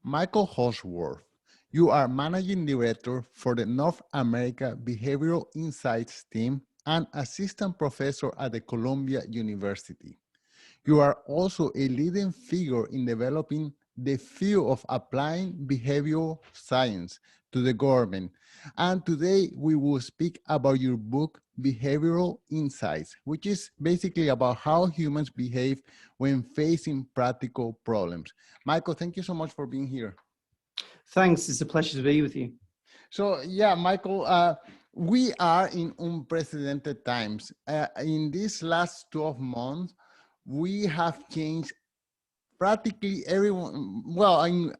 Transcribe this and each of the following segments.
Michael Hallsworth. You are Managing Director for the North America Behavioral Insights team and Assistant Professor at the Columbia University. You are also a leading figure in developing the field of applying behavioral science to the government. And today we will speak about your book, Behavioral Insights, which is basically about how humans behave when facing practical problems. Michael, thank you so much for being here. Thanks. It's a pleasure to be with you. So, yeah, Michael, we are in unprecedented times. In these last 12 months, we have changed practically everyone, well, in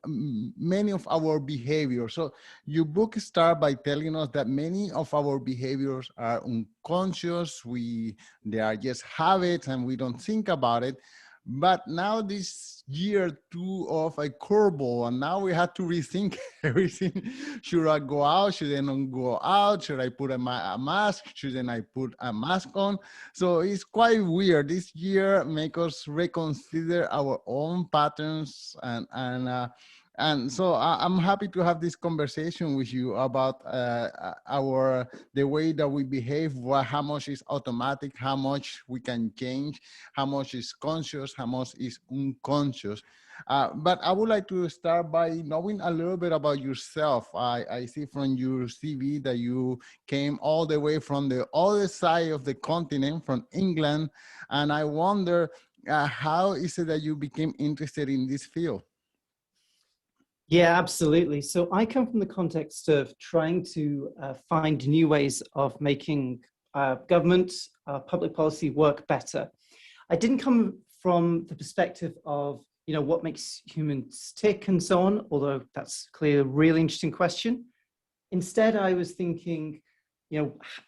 many of our behaviors. So your book starts by telling us that many of our behaviors are unconscious. They are just habits and we don't think about it. But now this year two of a curveball, and now we have to rethink everything. Should I go out? Should I not go out? Should I put a mask? Shouldn't I put a mask on? So it's quite weird. This year make us reconsider our own patterns and so I'm happy to have this conversation with you about the way that we behave, how much is automatic, how much we can change, how much is conscious, how much is unconscious. But I would like to start by knowing a little bit about yourself. I see from your CV that you came all the way from the other side of the continent, from England, and I wonder how is it that you became interested in this field? Yeah, absolutely. So I come from the context of trying to find new ways of making government, public policy work better. I didn't come from the perspective of, what makes humans tick and so on, although that's clearly a really interesting question. Instead, I was thinking,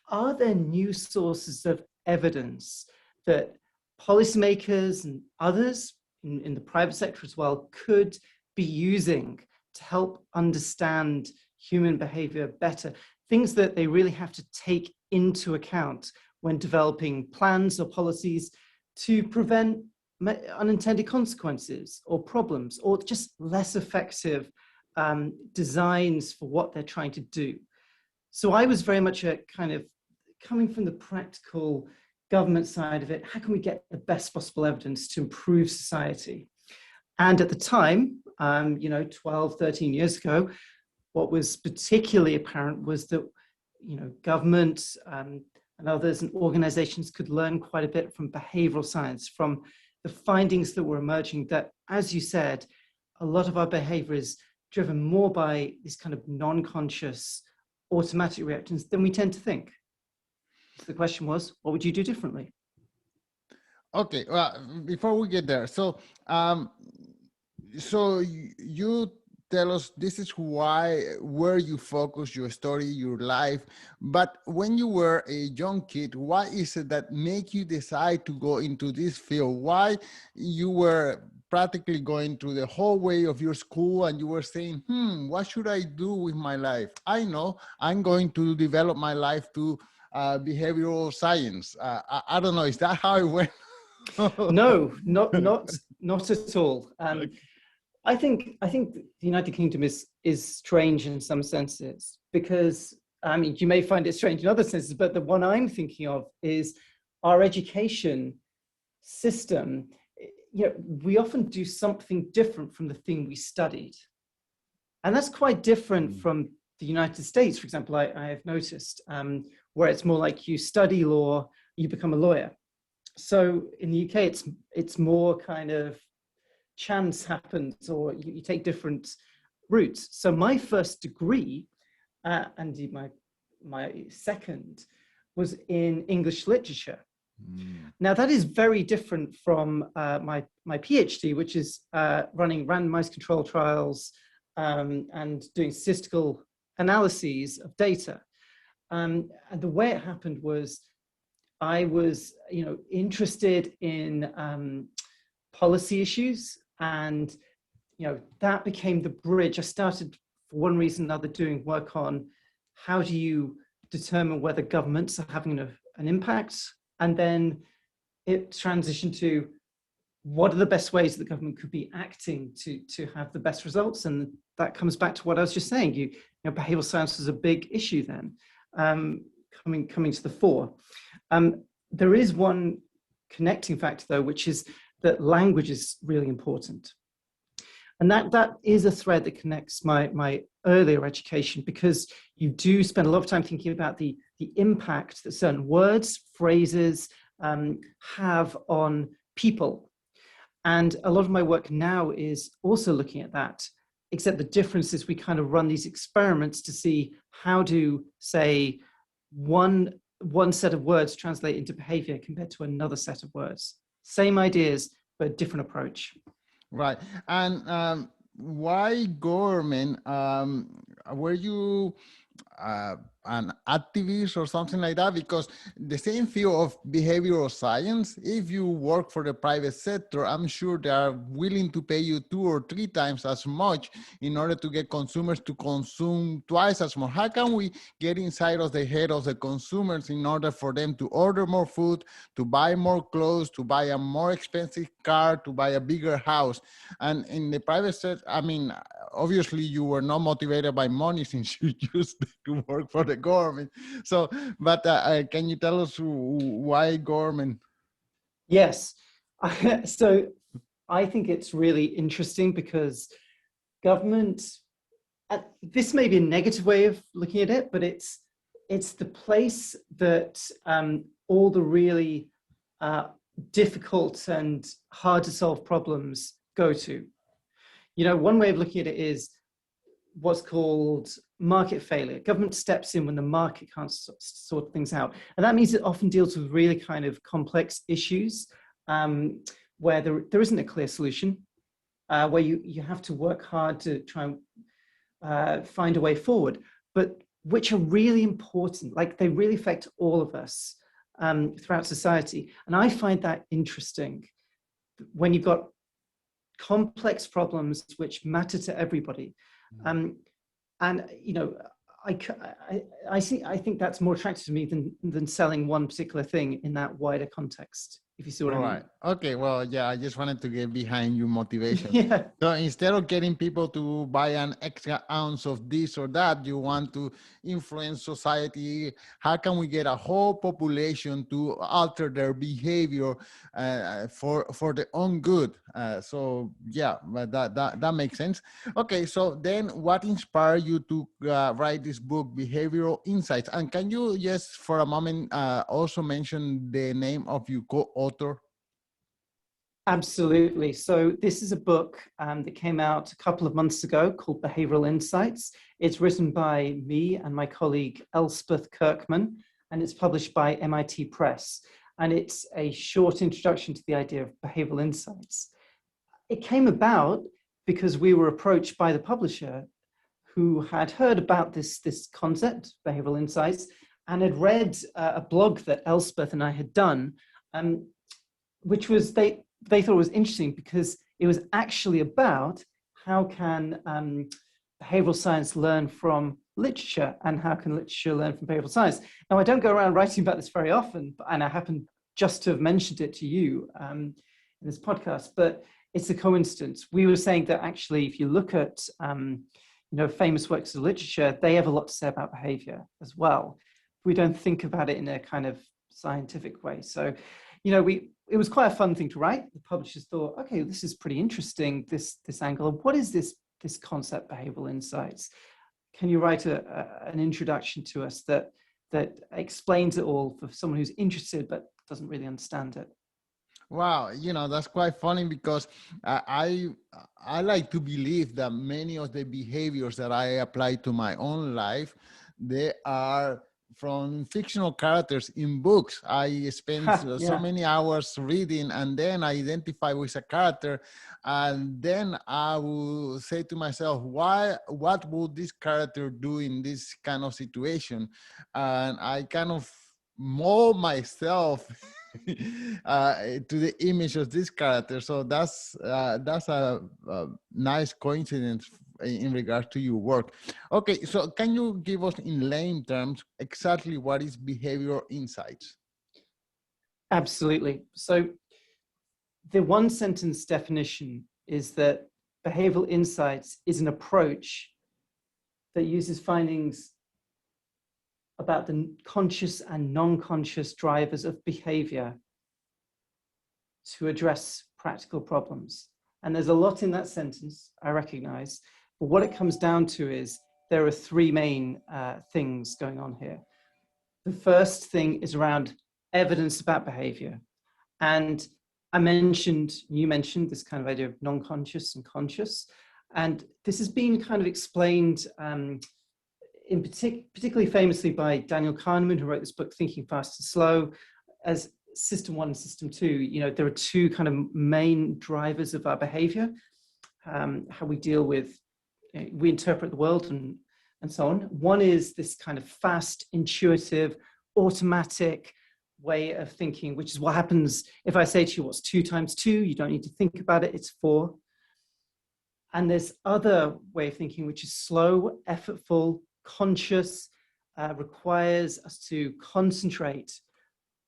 are there new sources of evidence that policymakers and others in the private sector as well could be using to help understand human behavior better, things that they really have to take into account when developing plans or policies to prevent unintended consequences or problems, or just less effective designs for what they're trying to do. So I was very much a kind of coming from the practical government side of it. How can we get the best possible evidence to improve society? And at the time, 12, 13 years ago, what was particularly apparent was that, government and others and organizations could learn quite a bit from behavioral science, from the findings that were emerging that, as you said, a lot of our behavior is driven more by these kind of non-conscious automatic reactions than we tend to think. So the question was, what would you do differently? Okay, well, before we get there, so you tell us this is where you focus your story, your life. But when you were a young kid, why is it that make you decide to go into this field? Why you were practically going through the whole way of your school and you were saying, what should I do with my life? I know I'm going to develop my life to behavioral science. I don't know, is that how it went? No, not at all. I think the United Kingdom is strange in some senses because, you may find it strange in other senses, but the one I'm thinking of is our education system. We often do something different from the thing we studied. And that's quite different from the United States, for example, I have noticed, where it's more like you study law, you become a lawyer. So in the UK, it's more kind of chance happens, or you take different routes. So my first degree, and indeed my second, was in English literature. Now that is very different from my PhD, which is running randomized control trials and doing statistical analyses of data. And the way it happened was I was, interested in policy issues, and that became the bridge. I started, for one reason or another, doing work on how do you determine whether governments are having an impact, and then it transitioned to what are the best ways that the government could be acting to have the best results? And that comes back to what I was just saying. You know, behavioral science is a big issue then, coming to the fore. There is one connecting factor though, which is that language is really important. And that is a thread that connects my earlier education, because you do spend a lot of time thinking about the impact that certain words, phrases have on people. And a lot of my work now is also looking at that, except the difference is we kind of run these experiments to see how do, say, one set of words translate into behavior compared to another set of words. Same ideas, but different approach. Right. And why government? Were you an activist or something like that? Because the same field of behavioral science, if you work for the private sector, I'm sure they are willing to pay you 2 or 3 times as much in order to get consumers to consume twice as much. How can we get inside of the head of the consumers in order for them to order more food, to buy more clothes, to buy a more expensive car, to buy a bigger house? And in the private sector, I mean, obviously you were not motivated by money since you used to work for the government. So, but can you tell us why government? Yes. So I think it's really interesting because government, this may be a negative way of looking at it, but it's the place that all the really difficult and hard to solve problems go to. You know, one way of looking at it is what's called market failure. Government steps in when the market can't sort things out. And that means it often deals with really kind of complex issues where there isn't a clear solution, where you have to work hard to try and find a way forward, but which are really important. Like, they really affect all of us throughout society. And I find that interesting when you've got complex problems which matter to everybody. And you know, I think that's more attractive to me than selling one particular thing in that wider context, if you see what I mean. Right. Okay. Well, yeah, I just wanted to get behind your motivation. Yeah. So instead of getting people to buy an extra ounce of this or that, you want to influence society. How can we get a whole population to alter their behavior for their own good? So yeah, but that makes sense. Okay. So then, what inspired you to write this book, Behavioral Insights? And can you just for a moment also mention the name of your co-author? Absolutely. So this is a book that came out a couple of months ago called Behavioural Insights. It's written by me and my colleague Elspeth Kirkman, and it's published by MIT Press. And it's a short introduction to the idea of behavioural insights. It came about because we were approached by the publisher who had heard about this concept, behavioural insights, and had read a blog that Elspeth and I had done, which was they thought it was interesting because it was actually about how can behavioral science learn from literature, and how can literature learn from behavioral science. Now, I don't go around writing about this very often, and I happen just to have mentioned it to you in this podcast, but it's a coincidence. We were saying that actually, if you look at famous works of literature, they have a lot to say about behavior as well. We don't think about it in a kind of scientific way. So, it was quite a fun thing to write. The publishers thought, okay, this is pretty interesting, this angle. What is this concept, behavioral insights? Can you write an introduction to us that explains it all for someone who's interested but doesn't really understand it? Wow, that's quite funny because I like to believe that many of the behaviors that I apply to my own life, they are from fictional characters in books. I spend so many hours reading, and then I identify with a character, and then I will say to myself, what would this character do in this kind of situation? And I kind of mold myself to the image of this character. So that's a nice coincidence in regards to your work. Okay, so can you give us in lame terms exactly what is behavioral insights? Absolutely. So the one sentence definition is that behavioral insights is an approach that uses findings about the conscious and non-conscious drivers of behavior to address practical problems. And there's a lot in that sentence, I recognize, but what it comes down to is there are three main things going on here. The first thing is around evidence about behavior. And you mentioned this kind of idea of non-conscious and conscious. And this has been kind of explained particularly famously by Daniel Kahneman, who wrote this book, Thinking Fast and Slow, as system one and system two. You know, there are two kind of main drivers of our behavior, how we deal with, we interpret the world and so on. One is this kind of fast, intuitive, automatic way of thinking, which is what happens if I say to you, what's 2 times 2? You don't need to think about it, it's 4. And there's other way of thinking, which is slow, effortful, conscious, requires us to concentrate.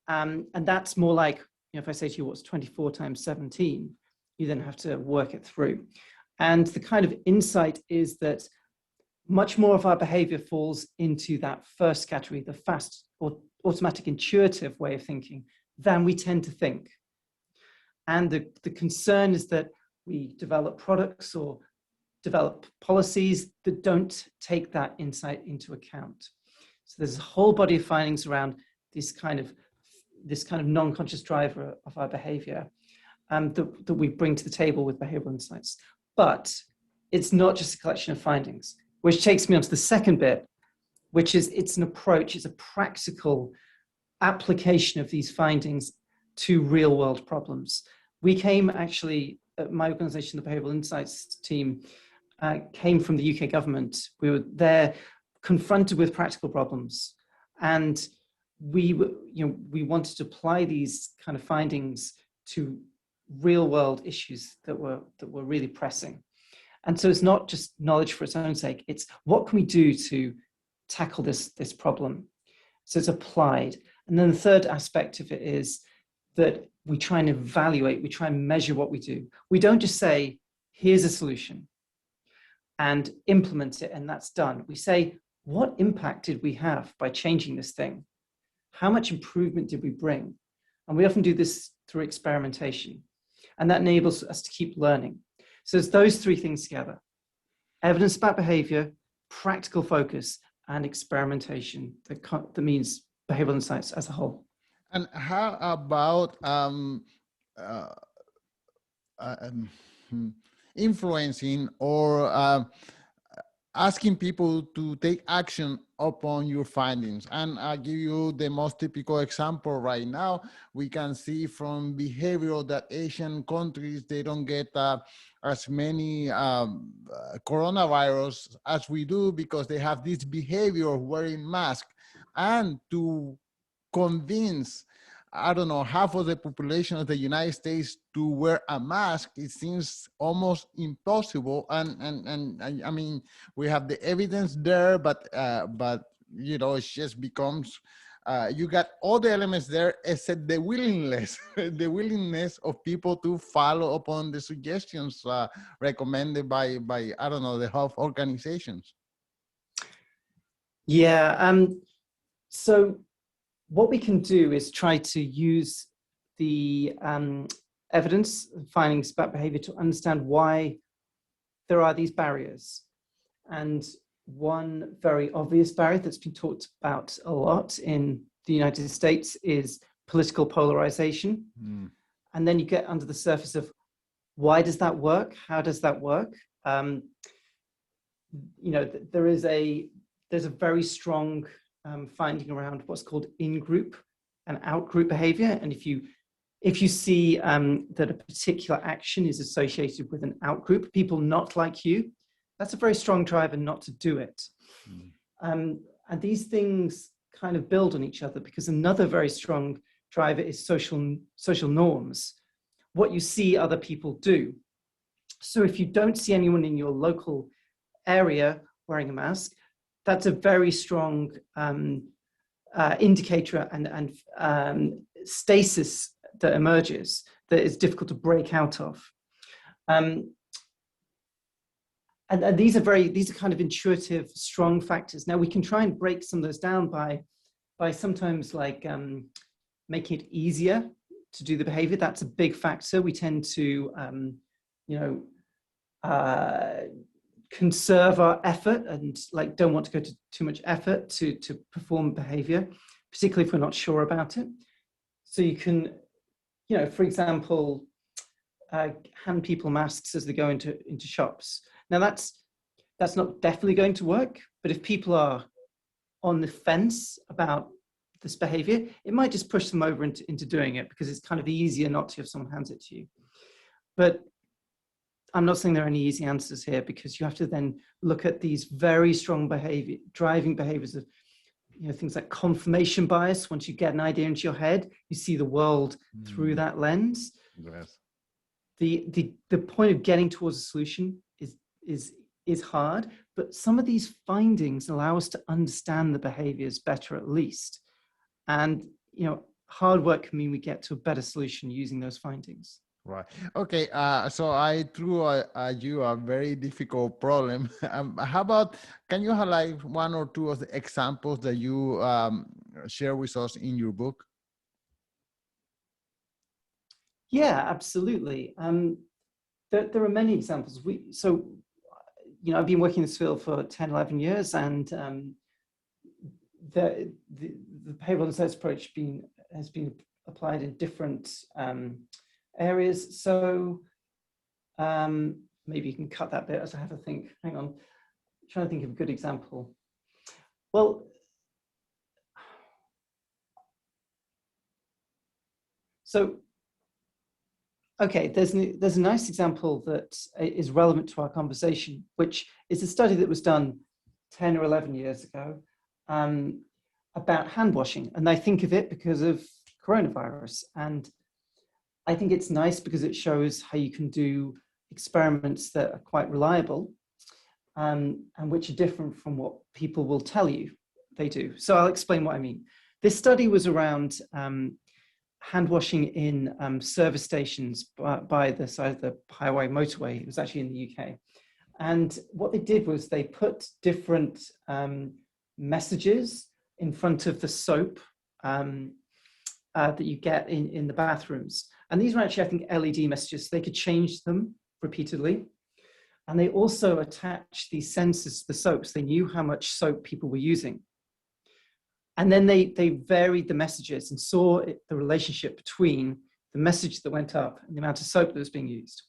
And that's more like, you know, if I say to you, what's 24 times 17? You then have to work it through. And the kind of insight is that much more of our behavior falls into that first category, the fast or automatic intuitive way of thinking, than we tend to think. And the concern is that we develop products or develop policies that don't take that insight into account. So there's a whole body of findings around this kind of non-conscious driver of our behavior that we bring to the table with behavioral insights. But it's not just a collection of findings, which takes me on to the second bit, which is it's an approach, it's a practical application of these findings to real world problems. We came actually, my organization, the Behavioural Insights team, came from the UK government. We were there confronted with practical problems, and we wanted to apply these kind of findings to real world issues that were really pressing. And so it's not just knowledge for its own sake, it's what can we do to tackle this problem? So it's applied. And then the third aspect of it is that we try and evaluate, we try and measure what we do. We don't just say, here's a solution and implement it and that's done. We say, what impact did we have by changing this thing? How much improvement did we bring? And we often do this through experimentation, and that enables us to keep learning. So it's those three things together: evidence about behavior, practical focus, and experimentation that means behavioral insights as a whole. And how about influencing or asking people to take action upon your findings? And I'll give you the most typical example right now. We can see from behavioral that Asian countries, they don't get as many coronavirus as we do because they have this behavior of wearing masks. And to convince, I don't know, half of the population of the United States to wear a mask, it seems almost impossible. And I mean, we have the evidence there, but you know, it just becomes, you got all the elements there except the willingness, the willingness of people to follow upon the suggestions recommended by, I don't know, the health organizations. Yeah, so what we can do is try to use the evidence findings about behavior to understand why there are these barriers. And one very obvious barrier that's been talked about a lot in the United States is political polarization. Mm. And then you get under the surface of why does that work? How does that work? You know, there's a very strong finding around what's called in-group and out-group behavior. And if you see that a particular action is associated with an out-group, people not like you, that's a very strong driver not to do it. Mm. And these things kind of build on each other, because another very strong driver is social norms, what you see other people do. So if you don't see anyone in your local area wearing a mask, that's a very strong indicator and stasis that emerges. that is difficult to break out of. And these are kind of intuitive, strong factors. Now we can try and break some of those down by sometimes like making it easier to do the behavior. That's a big factor. We tend to, conserve our effort and like don't want to go to too much effort to perform behavior, particularly if we're not sure about it. So you can, for example, hand people masks as they go into shops. Now that's not definitely going to work, but if people are on the fence about this behavior, it might just push them over into doing it because it's kind of easier not to if someone hands it to you. But I'm not saying there are any easy answers here, because you have to then look at these very strong driving behaviors of, things like confirmation bias. Once you get an idea into your head, you see the world through that lens. Yes. The point of getting towards a solution is hard, but some of these findings allow us to understand the behaviors better, at least. And, hard work can mean we get to a better solution using those findings. Right. Okay. So I threw you a very difficult problem. How about, can you highlight one or two of the examples that you share with us in your book? Yeah, absolutely. There are many examples. I've been working in this field for 10, 11 years, and the behavioral insights approach has been applied in different areas. So maybe you can cut that bit as I have a think. Hang on, I'm trying to think of a good example. Well, okay, there's a nice example that is relevant to our conversation, which is a study that was done 10 or 11 years ago about hand washing. And I think of it because of coronavirus. And I think it's nice because it shows how you can do experiments that are quite reliable and which are different from what people will tell you they do. So I'll explain what I mean. This study was around hand washing in service stations by the side of the highway motorway. It was actually in the UK. And what they did was they put different messages in front of the soap that you get in the bathrooms. And these were actually, I think, LED messages. So they could change them repeatedly. And they also attached these sensors to the soaps. They knew how much soap people were using. And then they varied the messages and saw the relationship between the message that went up and the amount of soap that was being used.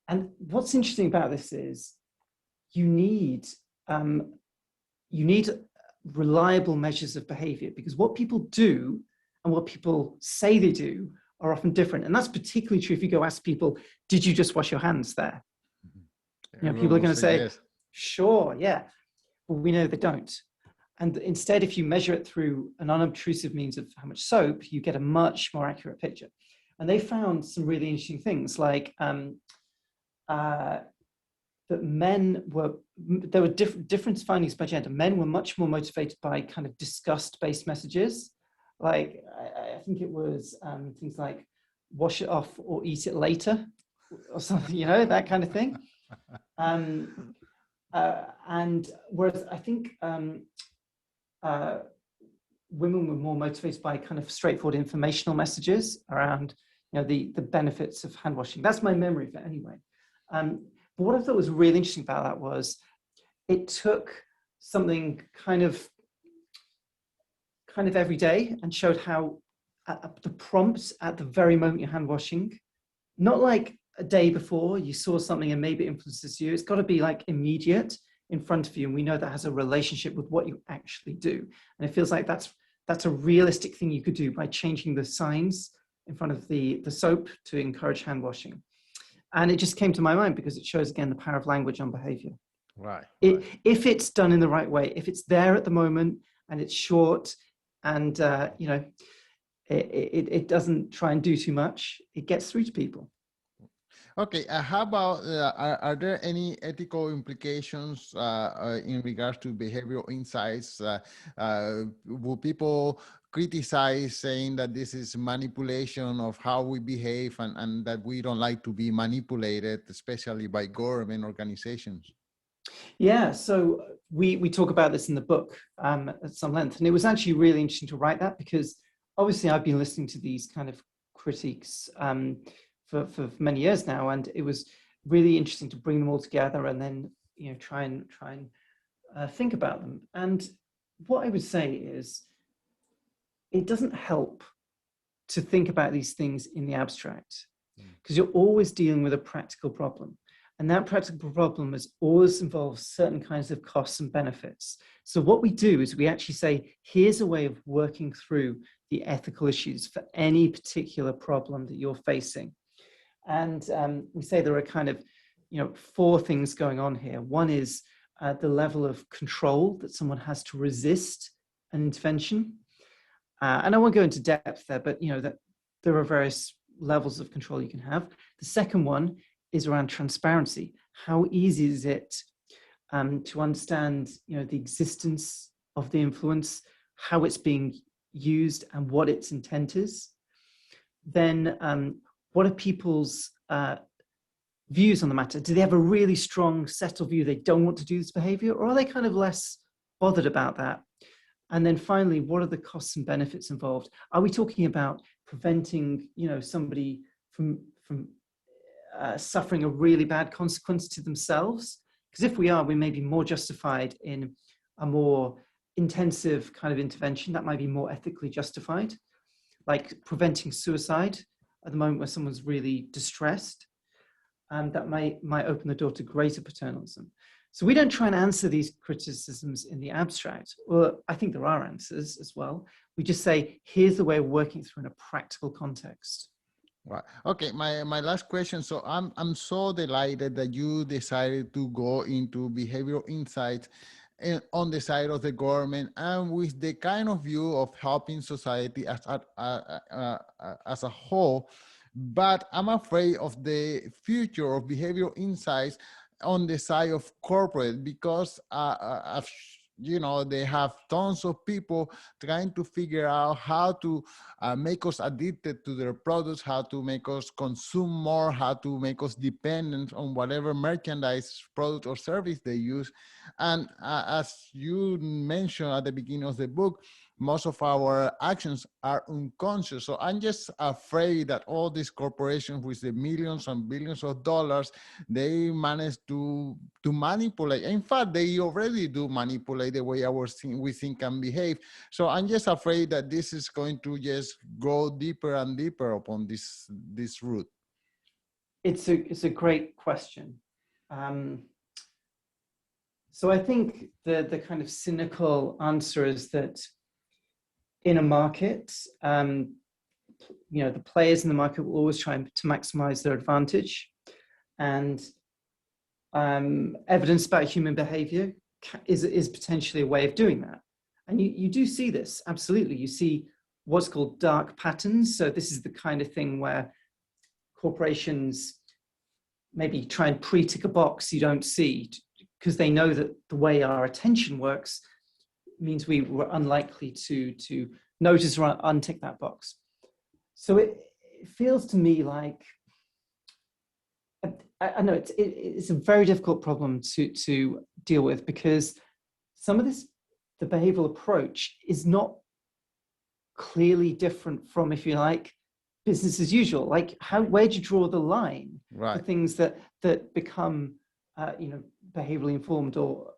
And what's interesting about this is you need reliable measures of behavior, because what people do and what people say they do are often different. And that's particularly true if you go ask people, did you just wash your hands there? People are going to say, yes. Sure, yeah. But we know they don't. And instead, if you measure it through an unobtrusive means of how much soap, you get a much more accurate picture. And they found some really interesting things, like that there were different findings by gender. Men were much more motivated by kind of disgust-based messages. Like, I think it was things like wash it off or eat it later, or something, that kind of thing. And whereas I think women were more motivated by kind of straightforward informational messages around, the benefits of hand washing. That's my memory of it anyway. But what I thought was really interesting about that was it took something kind of every day and showed how the prompts at the very moment you're hand washing, not like a day before you saw something and maybe it influences you. It's got to be like immediate in front of you. And we know that has a relationship with what you actually do. And it feels like that's a realistic thing you could do by changing the signs in front of the soap to encourage hand washing. And it just came to my mind because it shows, again, the power of language on behavior. Right. If it's done in the right way, if it's there at the moment and it's short and, it doesn't try and do too much, it gets through to people. Okay, how about, are there any ethical implications in regards to behavioral insights? Will people criticize saying that this is manipulation of how we behave and that we don't like to be manipulated, especially by government organizations? Yeah, so we talk about this in the book at some length, and it was actually really interesting to write that because obviously I've been listening to these kind of critiques for many years now, and it was really interesting to bring them all together and then try and think about them. And what I would say is, it doesn't help to think about these things in the abstract because you're always dealing with a practical problem. And that practical problem has always involved certain kinds of costs and benefits. So what we do is we actually say, here's a way of working through the ethical issues for any particular problem that you're facing. And we say there are kind of, four things going on here. One is the level of control that someone has to resist an intervention. And I won't go into depth there, but that there are various levels of control you can have. The second one is around transparency. How easy is it to understand, the existence of the influence, how it's being used, and what its intent is? Then, what are people's views on the matter? Do they have a really strong, settled view they don't want to do this behavior, or are they kind of less bothered about that? And then finally, what are the costs and benefits involved? Are we talking about preventing, somebody from suffering a really bad consequence to themselves? Because if we are, we may be more justified in a more intensive kind of intervention that might be more ethically justified, like preventing suicide at the moment where someone's really distressed, and that might open the door to greater paternalism. So we don't try and answer these criticisms in the abstract. Well, I think there are answers as well. We just say, here's the way of working through in a practical context. Right. Okay, my last question. So I'm so delighted that you decided to go into behavioral insights on the side of the government and with the kind of view of helping society as a whole. But I'm afraid of the future of behavioral insights on the side of corporate because they have tons of people trying to figure out how to make us addicted to their products, how to make us consume more, how to make us dependent on whatever merchandise, product, or service they use. And as you mentioned at the beginning of the book, most of our actions are unconscious. So I'm just afraid that all these corporations with the millions and billions of dollars, they manage to manipulate. In fact, they already do manipulate the way we think and behave. So I'm just afraid that this is going to just go deeper and deeper upon this route. It's a great question. So I think the kind of cynical answer is that in a market, the players in the market will always try to maximize their advantage, and evidence about human behavior is potentially a way of doing that. And you do see this, absolutely. You see what's called dark patterns. So this is the kind of thing where corporations maybe try and pre-tick a box you don't see because they know that the way our attention works means we were unlikely to notice or untick that box. So it feels to me like, I know it's a very difficult problem to deal with because some of the behavioral approach is not clearly different from, if you like, business as usual. Like where do you draw the line right. for things that become, behaviorally informed or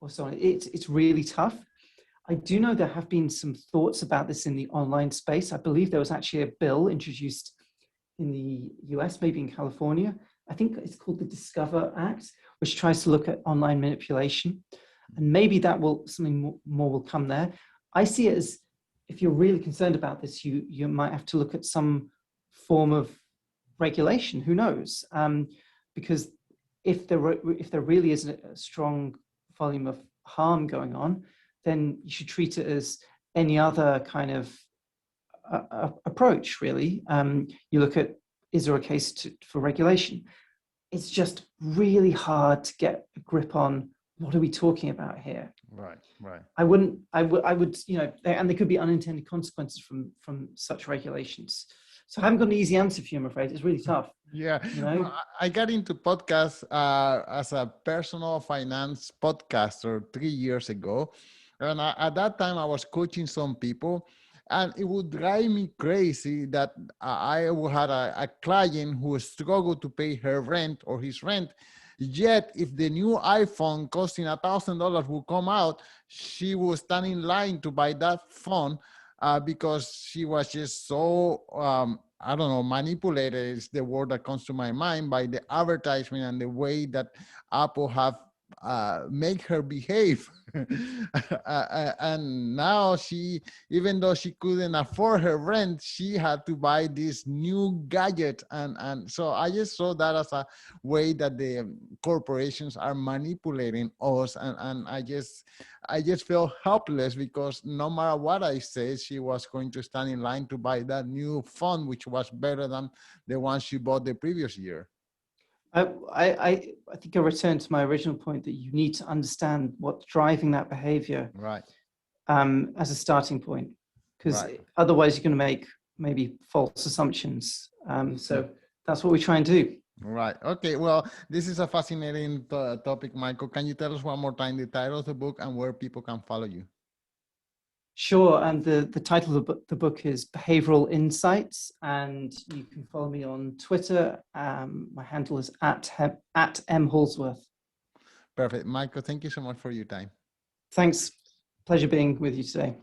so on? It's really tough. I do know there have been some thoughts about this in the online space. I believe there was actually a bill introduced in the US, maybe in California. I think it's called the Discover Act, which tries to look at online manipulation. And maybe something more will come there. I see it as, if you're really concerned about this, you might have to look at some form of regulation. Who knows? Because if there really isn't a strong volume of harm going on, then you should treat it as any other kind of approach, really. You look at is there a case for regulation? It's just really hard to get a grip on what are we talking about here. Right. I would, and there could be unintended consequences from such regulations. So I haven't got an easy answer for you, I'm afraid. It's really tough. Yeah, well, I got into podcasts as a personal finance podcaster 3 years ago. And at that time, I was coaching some people, and it would drive me crazy that I had a client who struggled to pay her rent or his rent. Yet, if the new iPhone costing $1,000 would come out, she would stand in line to buy that phone because she was just so I don't know, manipulated is the word that comes to my mind by the advertisement and the way that Apple have make her behave. And now she, even though she couldn't afford her rent, she had to buy this new gadget. And so I just saw that as a way that the corporations are manipulating us. And I just felt helpless because no matter what I said, she was going to stand in line to buy that new phone, which was better than the one she bought the previous year. I think I return to my original point that you need to understand what's driving that behavior, right? As a starting point, because otherwise you're going to make maybe false assumptions. So that's what we try and do. Right. Okay. Well, this is a fascinating topic, Michael. Can you tell us one more time the title of the book and where people can follow you? Sure. And the title of the book is Behavioural Insights, and you can follow me on Twitter. My handle is at @m_Hallsworth. Perfect. Michael, thank you so much for your time. Thanks. Pleasure being with you today.